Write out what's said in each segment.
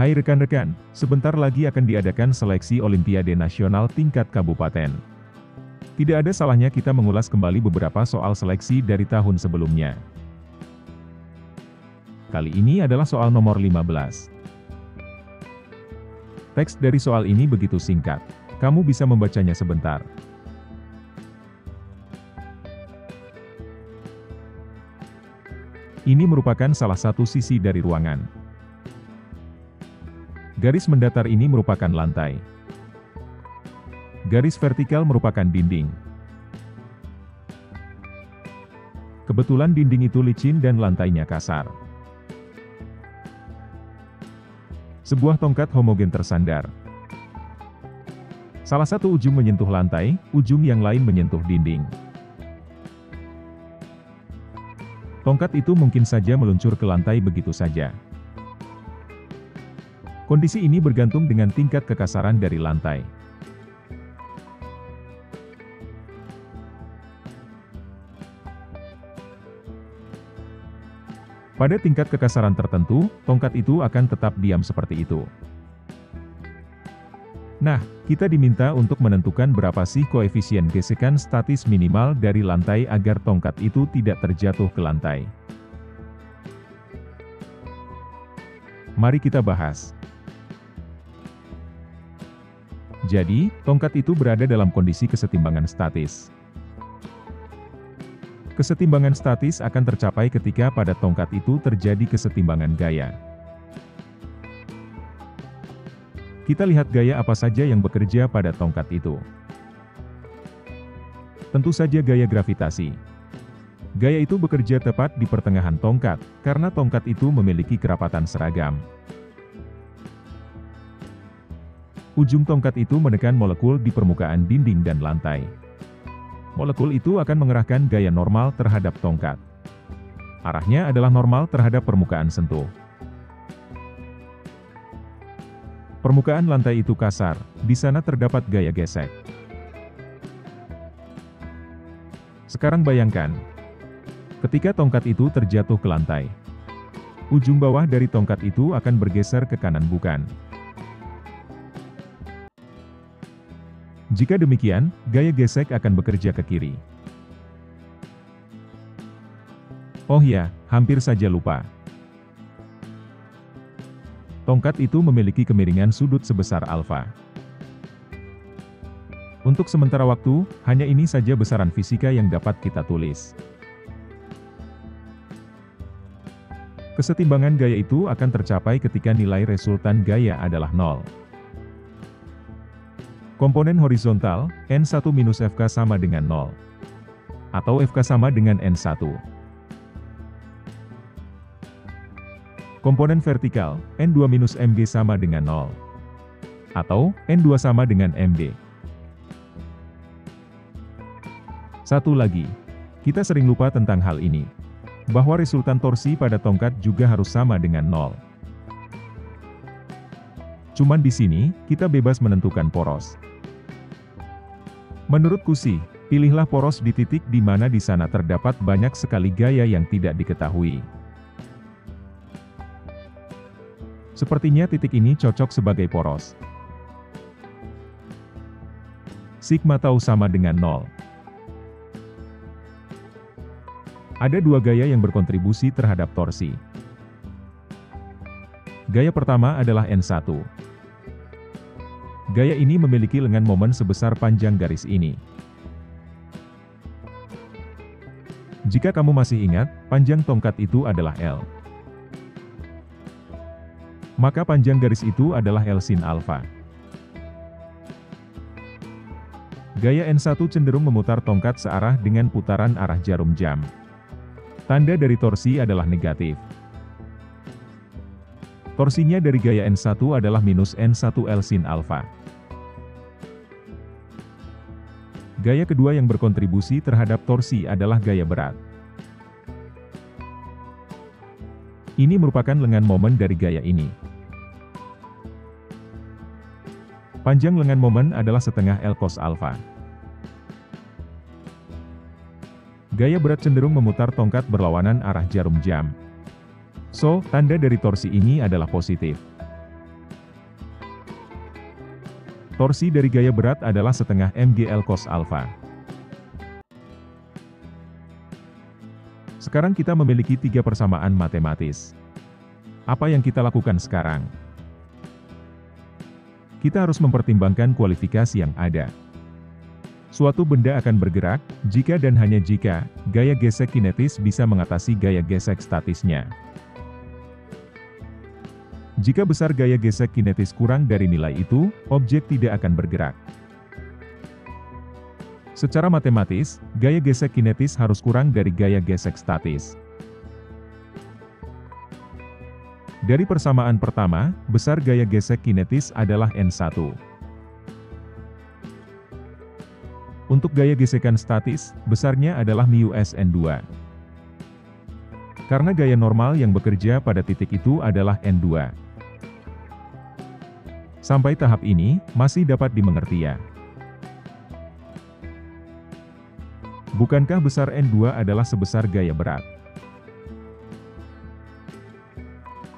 Hai rekan-rekan, sebentar lagi akan diadakan seleksi Olimpiade Nasional tingkat kabupaten. Tidak ada salahnya kita mengulas kembali beberapa soal seleksi dari tahun sebelumnya. Kali ini adalah soal nomor 15. Teks dari soal ini begitu singkat, kamu bisa membacanya sebentar. Ini merupakan salah satu sisi dari ruangan. Garis mendatar ini merupakan lantai. Garis vertikal merupakan dinding. Kebetulan dinding itu licin dan lantainya kasar. Sebuah tongkat homogen tersandar. Salah satu ujung menyentuh lantai, ujung yang lain menyentuh dinding. Tongkat itu mungkin saja meluncur ke lantai begitu saja. Kondisi ini bergantung dengan tingkat kekasaran dari lantai. Pada tingkat kekasaran tertentu, tongkat itu akan tetap diam seperti itu. Nah, kita diminta untuk menentukan berapa sih koefisien gesekan statis minimal dari lantai agar tongkat itu tidak terjatuh ke lantai. Mari kita bahas. Jadi, tongkat itu berada dalam kondisi kesetimbangan statis. Kesetimbangan statis akan tercapai ketika pada tongkat itu terjadi kesetimbangan gaya. Kita lihat gaya apa saja yang bekerja pada tongkat itu. Tentu saja gaya gravitasi. Gaya itu bekerja tepat di pertengahan tongkat, karena tongkat itu memiliki kerapatan seragam. Ujung tongkat itu menekan molekul di permukaan dinding dan lantai. Molekul itu akan mengerahkan gaya normal terhadap tongkat. Arahnya adalah normal terhadap permukaan sentuh. Permukaan lantai itu kasar, di sana terdapat gaya gesek. Sekarang bayangkan, ketika tongkat itu terjatuh ke lantai, ujung bawah dari tongkat itu akan bergeser ke kanan bukan? Jika demikian, gaya gesek akan bekerja ke kiri. Oh ya, hampir saja lupa. Tongkat itu memiliki kemiringan sudut sebesar alfa. Untuk sementara waktu, hanya ini saja besaran fisika yang dapat kita tulis. Kesetimbangan gaya itu akan tercapai ketika nilai resultan gaya adalah 0. Komponen horizontal, N1 minus Fk sama dengan 0. Atau Fk sama dengan N1. Komponen vertikal, N2 minus Mg sama dengan 0. Atau, N2 sama dengan Mg. Satu lagi, kita sering lupa tentang hal ini. Bahwa resultan torsi pada tongkat juga harus sama dengan 0. Cuman di sini, kita bebas menentukan poros. Menurutku sih, pilihlah poros di titik di mana di sana terdapat banyak sekali gaya yang tidak diketahui. Sepertinya titik ini cocok sebagai poros. Sigma tau sama dengan 0. Ada dua gaya yang berkontribusi terhadap torsi. Gaya pertama adalah N1. Gaya ini memiliki lengan momen sebesar panjang garis ini. Jika kamu masih ingat, panjang tongkat itu adalah L. Maka panjang garis itu adalah L sin alfa. Gaya N1 cenderung memutar tongkat searah dengan putaran arah jarum jam. Tanda dari torsi adalah negatif. Torsinya dari gaya N1 adalah minus N1 L sin alfa. Gaya kedua yang berkontribusi terhadap torsi adalah gaya berat. Ini merupakan lengan momen dari gaya ini. Panjang lengan momen adalah setengah L cos alfa. Gaya berat cenderung memutar tongkat berlawanan arah jarum jam. So, tanda dari torsi ini adalah positif. Torsi dari gaya berat adalah setengah mgl cos alfa. Sekarang kita memiliki 3 persamaan matematis. Apa yang kita lakukan sekarang? Kita harus mempertimbangkan kualifikasi yang ada. Suatu benda akan bergerak, jika dan hanya jika, gaya gesek kinetis bisa mengatasi gaya gesek statisnya. Jika besar gaya gesek kinetis kurang dari nilai itu, objek tidak akan bergerak. Secara matematis, gaya gesek kinetis harus kurang dari gaya gesek statis. Dari persamaan pertama, besar gaya gesek kinetis adalah N1. Untuk gaya gesekan statis, besarnya adalah μs N2. Karena gaya normal yang bekerja pada titik itu adalah N2. Sampai tahap ini, masih dapat dimengerti ya? Bukankah besar N2 adalah sebesar gaya berat?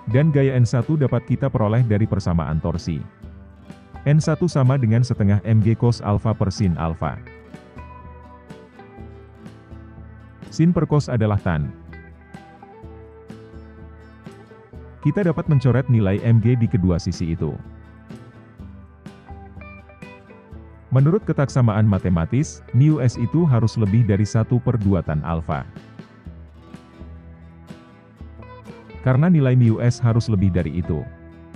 Dan gaya N1 dapat kita peroleh dari persamaan torsi. N1 sama dengan setengah mg cos alfa per sin alfa. Sin per cos adalah tan. Kita dapat mencoret nilai mg di kedua sisi itu. Menurut ketaksamaan matematis, μs itu harus lebih dari 1/2 tan alfa. Karena nilai μs harus lebih dari itu,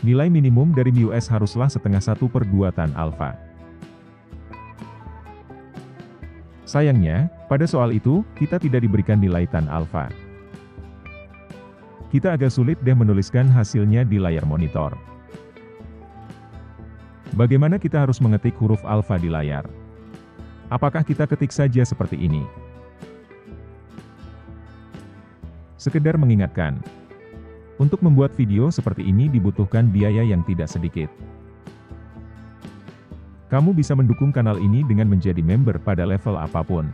nilai minimum dari μs haruslah setengah 1/2 tan alfa. Sayangnya, pada soal itu, kita tidak diberikan nilai tan alfa. Kita agak sulit deh menuliskan hasilnya di layar monitor. Bagaimana kita harus mengetik huruf alfa di layar? Apakah kita ketik saja seperti ini? Sekedar mengingatkan, untuk membuat video seperti ini dibutuhkan biaya yang tidak sedikit. Kamu bisa mendukung kanal ini dengan menjadi member pada level apapun.